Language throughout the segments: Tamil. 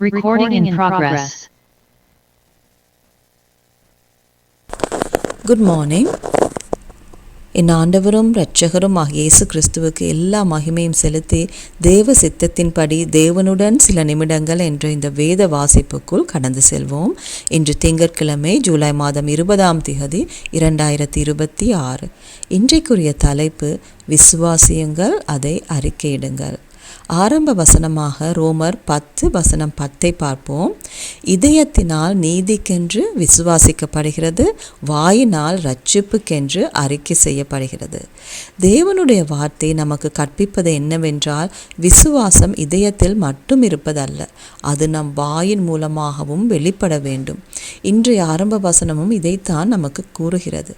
Recording in progress. Good morning. என் ஆண்டவரும் இரட்சகரும் ஆகிய இயேசு கிறிஸ்துவுக்கு எல்லா மகிமையும் செலுத்தி தேவ சித்தத்தின்படி தேவனுடன் சில நிமிடங்கள் என்ற இந்த வேத வாசிப்புக்குள் கடந்து செல்வோம். இன்று திங்கட்கிழமை ஜூலை மாதம் 20ஆம் தேதி 2026. இன்றைக்குரிய தலைப்பு விசுவாசியுங்கள், அதை அறிக்கையிடுங்கள். ஆரம்ப வசனமாக ரோமர் 10:10 பார்ப்போம். இதயத்தினால் நீதிக்கென்று விசுவாசிக்கப்படுகிறது, வாயினால் இரட்சிப்புக்கென்று அறிக்கை செய்யப்படுகிறது. தேவனுடைய வார்த்தை நமக்கு கற்பிப்பது என்னவென்றால், விசுவாசம் இதயத்தில் மட்டும் இருப்பதல்ல, அது நம் வாயின் மூலமாகவும் வெளிப்பட வேண்டும். இன்றைய ஆரம்ப வசனமும் இதைத்தான் நமக்கு கூறுகிறது.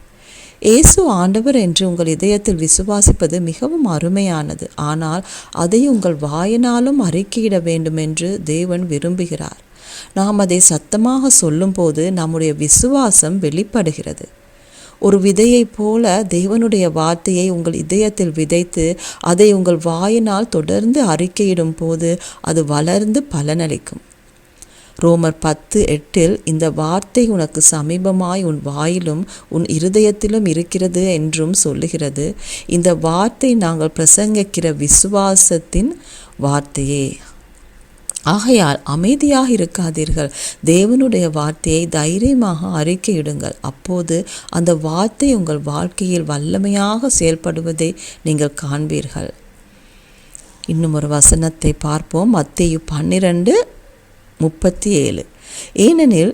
இயேசு ஆண்டவர் என்று உங்கள் இதயத்தில் விசுவாசிப்பது மிகவும் அருமையானது. ஆனால் அதை உங்கள் வாயினாலும் அறிக்கையிட வேண்டும் என்று தேவன் விரும்புகிறார். நாம் அதை சத்தமாக சொல்லும்போது நம்முடைய விசுவாசம் வெளிப்படுகிறது. ஒரு விதையைப் போல தேவனுடைய வார்த்தையை உங்கள் இதயத்தில் விதைத்து அதை உங்கள் வாயினால் தொடர்ந்து அறிக்கையிடும் போது அது வளர்ந்து பலனளிக்கும். ரோமர் 10:8 இந்த வார்த்தை உனக்கு சமீபமாய் உன் வாயிலும் உன் இருதயத்திலும் இருக்கிறது என்றும் சொல்லுகிறது. இந்த வார்த்தை நாங்கள் பிரசங்கிக்கிற விசுவாசத்தின் வார்த்தையே. ஆகையால் அமைதியாக இருக்காதீர்கள், தேவனுடைய வார்த்தையை தைரியமாக அறிக்கையிடுங்கள். அப்போது அந்த வார்த்தை உங்கள் வாழ்க்கையில் வல்லமையாக செயல்படுவதை நீங்கள் காண்பீர்கள். இன்னும் ஒரு வசனத்தை பார்ப்போம். மத்தேயு 12:37. ஏனெனில்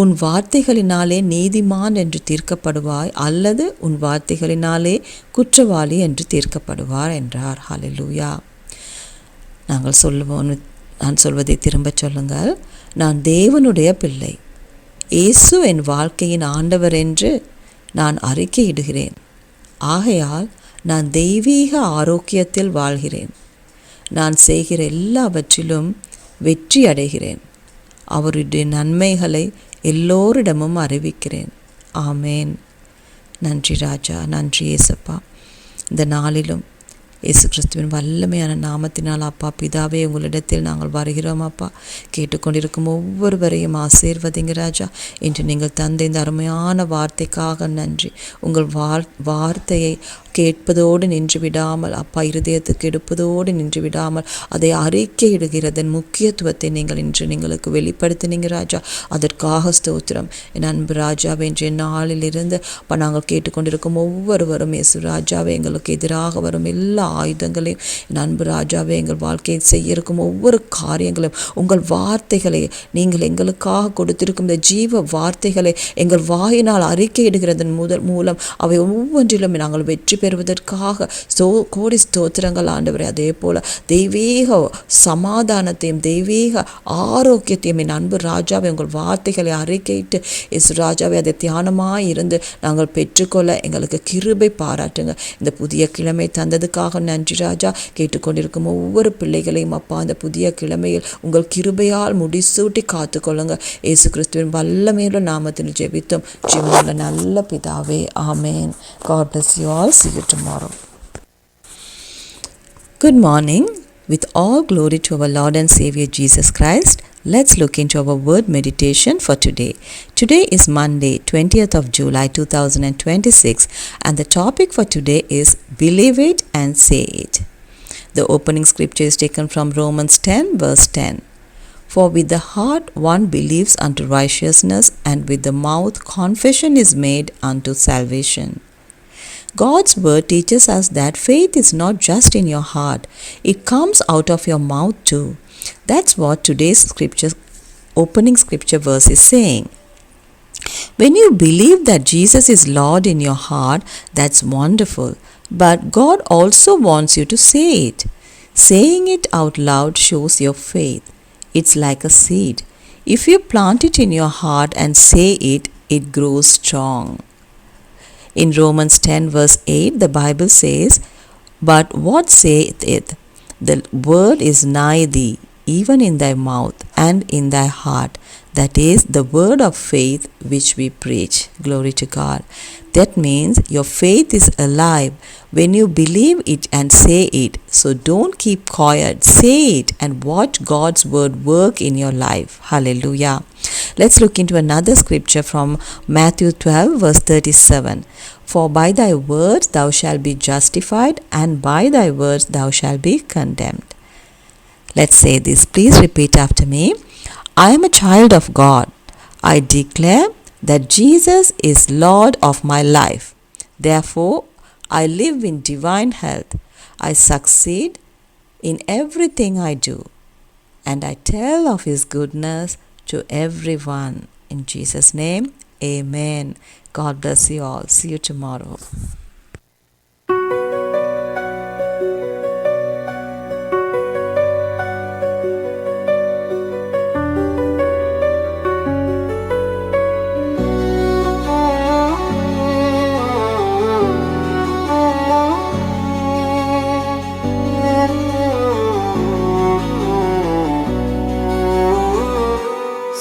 உன் வார்த்தைகளினாலே நீதிமான் என்று தீர்க்கப்படுவாய், அல்லது உன் வார்த்தைகளினாலே குற்றவாளி என்று தீர்க்கப்படுவார் என்றார். ஹல்லேலூயா. நான் சொல்வதை திரும்ப சொல்லுங்கள். நான் தேவனுடைய பிள்ளை, இயேசு என் வாழ்க்கையின் ஆண்டவர் என்று நான் அறிக்கையிடுகிறேன். ஆகையால் நான் தெய்வீக ஆரோக்கியத்தில் வாழ்கிறேன். நான் செய்கிற எல்லாவற்றிலும் வெற்றி அடைகிறேன். அவருடைய நன்மைகளை எல்லோரிடமும் அறிவிக்கிறேன். ஆமேன். நன்றி ராஜா, நன்றி ஏசப்பா. இந்த நாளிலும் இயேசு கிறிஸ்துவின் வல்லமையான நாமத்தினால் அப்பா பிதாவே உங்களிடத்தில் நாங்கள் வருகிறோம். அப்பா, கேட்டுக்கொண்டிருக்கும் ஒவ்வொருவரையும் ஆசீர்வதிங்க ராஜா. இன்று நீங்கள் தந்த இந்த அருமையான வார்த்தைக்காக நன்றி. உங்கள் வார்த்தையை கேட்பதோடு நின்று விடாமல் அப்பா, இருதயத்துக்கு எடுப்பதோடு நின்று விடாமல் அதை அறிக்கையிடுகிறதன் முக்கியத்துவத்தை நீங்கள் இன்று எங்களுக்கு வெளிப்படுத்தினீங்க ராஜா. அதற்காக ஸ்தோத்திரம். என் அன்பு ராஜாவே, இன்றைய நாளிலிருந்து அப்பா நாங்கள் கேட்டுக்கொண்டிருக்கும் ஒவ்வொருவரும் இயேசு ராஜாவே எங்களுக்கு எதிராக வரும் எல்லா ஆயுதங்களையும் என் அன்பு ராஜாவே எங்கள் வாழ்க்கையை செய்ய இருக்கும் ஒவ்வொரு காரியங்களையும் உங்கள் வார்த்தைகளை நீங்கள் எங்களுக்காக கொடுத்திருக்கும் இந்த ஜீவ வார்த்தைகளை எங்கள் வாயினால் அறிக்கையிடுகிறதன் மூலம் அவை ஒவ்வொன்றிலும் நாங்கள் வெற்றி பெறுவதற்காக கோடி ஸ்தோத்திரங்கள் ஆண்டவரே. அதே போல தெய்வீக சமாதானத்தையும் தெய்வீக ஆரோக்கியத்தையும் என் அன்பு ராஜாவை உங்கள் வார்த்தைகளை அறிக்கையிட்டு இயேசு ராஜாவை அதை தியானமாய் இருந்து நாங்கள் பெற்றுக்கொள்ள எங்களுக்கு கிருபை பாராட்டுங்க. இந்த புதிய கிழமை தந்ததுக்காக நன்றி ராஜா. கேட்டுக்கொண்டிருக்கும் ஒவ்வொரு பிள்ளைகளையும் அப்பா அந்த புதிய கிழமையில் உங்கள் கிருபையால் முடிசூட்டி காத்துக்கொள்ளுங்க. இயேசு கிறிஸ்துவின் வல்லமையுள்ள நாமத்தில் ஜெபித்தோம் ஜீவனுள்ள நல்ல பிதாவே, ஆமேன். God bless you all. See you tomorrow. Good morning. With all glory to our Lord and Savior Jesus Christ, let's look into our word meditation for today. Today is Monday, 20th of July 2026, and the topic for today is Believe It and Say It. The opening scripture is taken from Romans 10:10. For with the heart one believes unto righteousness, and with the mouth confession is made unto salvation. God's word teaches us that faith is not just in your heart, it comes out of your mouth too. That's what today's opening scripture verse is saying. When you believe that Jesus is Lord in your heart, that's wonderful. But God also wants you to say it. Saying it out loud shows your faith. It's like a seed. If you plant it in your heart and say it, it grows strong. In Romans 10:8, the Bible says, But what saith it? The word is nigh thee, even in thy mouth and in thy heart. That is the word of faith which we preach. Glory to God. That means your faith is alive when you believe it and say it. So don't keep quiet. Say it and watch God's word work in your life. Hallelujah. Let's look into another scripture from Matthew 12 verse 37. For by thy words thou shalt be justified, and by thy words thou shalt be condemned. Let's say this. Please repeat after me. I am a child of God. I declare that Jesus is Lord of my life. Therefore, I live in divine health. I succeed in everything I do, and I tell of His goodness to everyone. In Jesus' name, amen. God bless you all. See you tomorrow.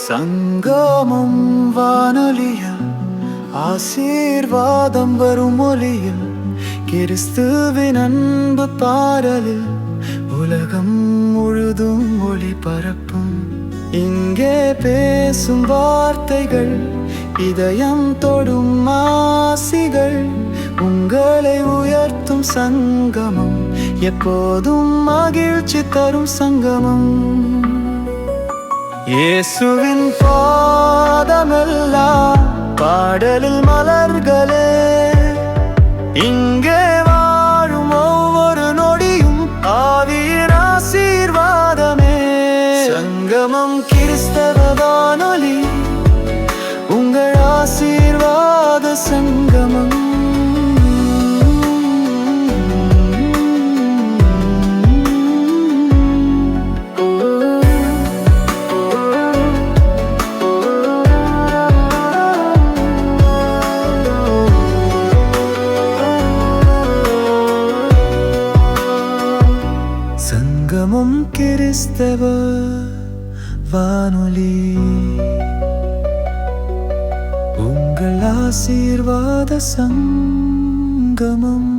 சங்கமம் வானொலியில் ஆசீர்வாதம் வரும் ஒலியில் கிறிஸ்துவின் அன்பு பாடலில் உலகம் முழுதும் ஒளி பரப்பும். இங்கே பேசும் வார்த்தைகள் இதயம் தொடும் ஆசிகள், உங்களை உயர்த்தும் சங்கமம், எப்போதும் மகிழ்ச்சி தரும் சங்கமம். இயேசுவின் பாதமெல்லாம் பாடலில் மலர்களே, இங்கே வாழும் ஒவ்வொரு நொடியும் ஆவியின் ஆசீர்வாதமே. சங்கமம் கிறிஸ்தவ வானொலி, உங்கள் ஆசீர்வாத சங்கமம். சங்கமம் கிறிஸ்தவ வானொலி, உங்கள் ஆசீர்வாத சங்கமம்.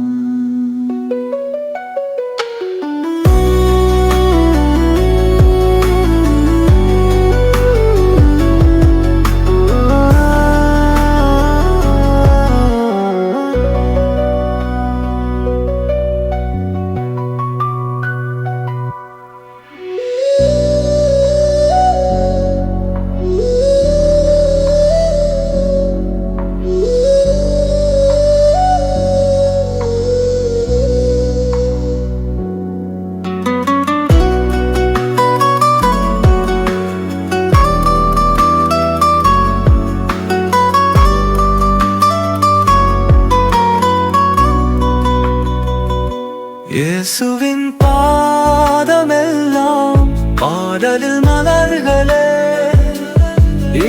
இயேசுவின் பாதமெல்லாம் பாடலில் மலர்களே,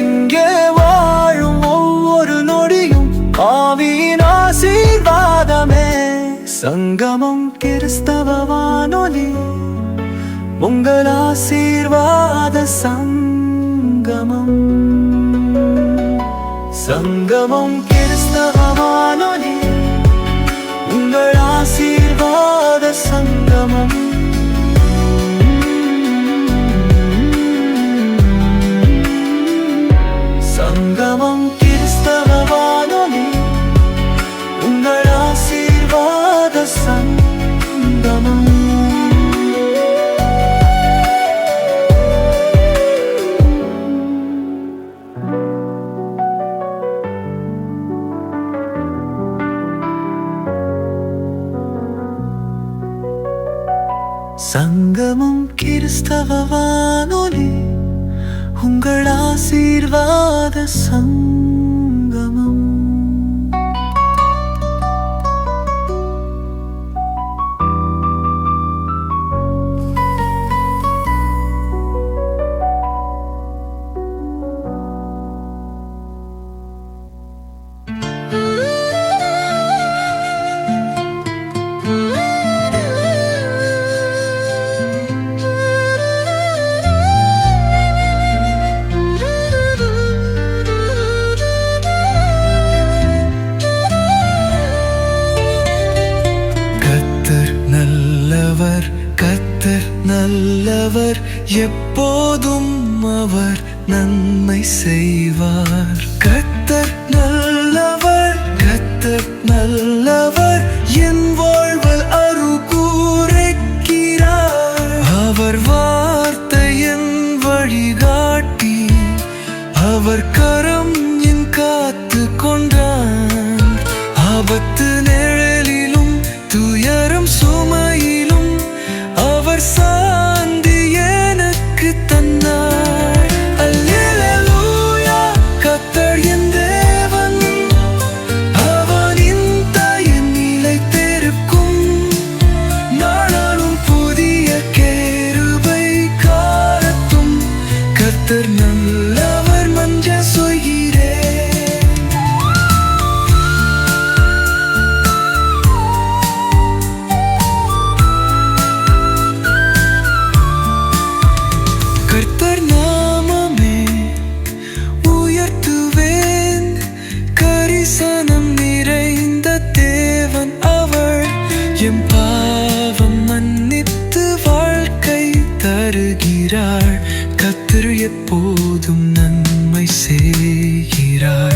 இங்கே வாழும் ஒவ்வொரு நொடியும் ஆவியின் ஆசீர்வாதமே. சங்கமம் கிறிஸ்தவ வானொலி, உங்கள் ஆசீர்வாத சங்கமம். சங்கமம் கிறிஸ்தவ வானொலி, உங்கள் ஆசீர்வாத சங்கமம். சங்கமம் கிறிஸ்தவ வானொலி, உங்கள் ஆசீர்வாத சங்கமம். சங்கமம் கிறிஸ்தவ வானொலி, உங்கள் ஆசீர்வாத சங்கமம். அவர் நன்மை செய்வார். கர்த்தர் நல்லவர், கர்த்தர் நல்லவர், என் வாழ்வில் அருள் கூரைக்கிறார். அவர் வார்த்தை என் வழிகாட்டி, அவர் கரம் என் காத்து கொண்டான். ஆபத்து நிழலிலும் துயரம் சுமையிலும் அவர் சாந்தி எனக்கு தந்தார். அல்லேலூயா, கர்த்தர் என் தேவன், அவரின் தயை நிலைத்திருக்கும். நாளும் புதிய கிருபை காலத்தும் கர்த்தர் நல்லவர் மஞ்ச சொல்கிறேன். கர்த்தர் நாமமே உயர்த்துவேன், கரிசனம் நிறைந்த தேவன் அவர். என் பாவம் மன்னித்து வாழ்க்கை தருகிறார். கர்த்தர் எப்போதும் நன்மை செய்கிறார்.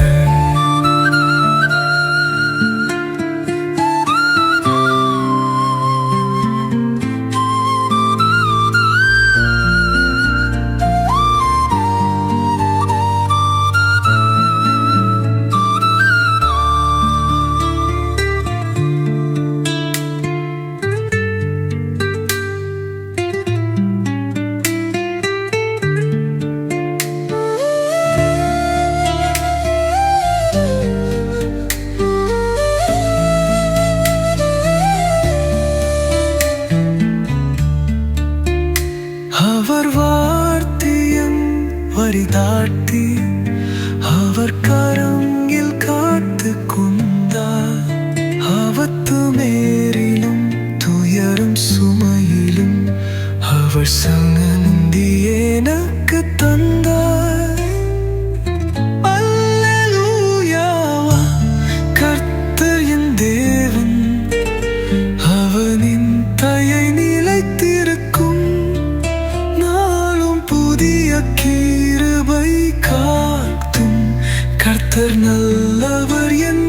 அவர் வார்த்தையும் வழிகாட்டி, அவர் கரங்கில் காத்து கொண்டார். ஆபத்து மேரிலும் துயரம் சுமையிலும் அவர் சங்கந்தி எனக்கு தந்தார். அல்லேலூயா, கர்த்தர் என் தேவன், அவனின் தயை நிலைத்திருக்கும். புதிய கிருபை காத்தும் கர்த்தர் நல்லவர் என்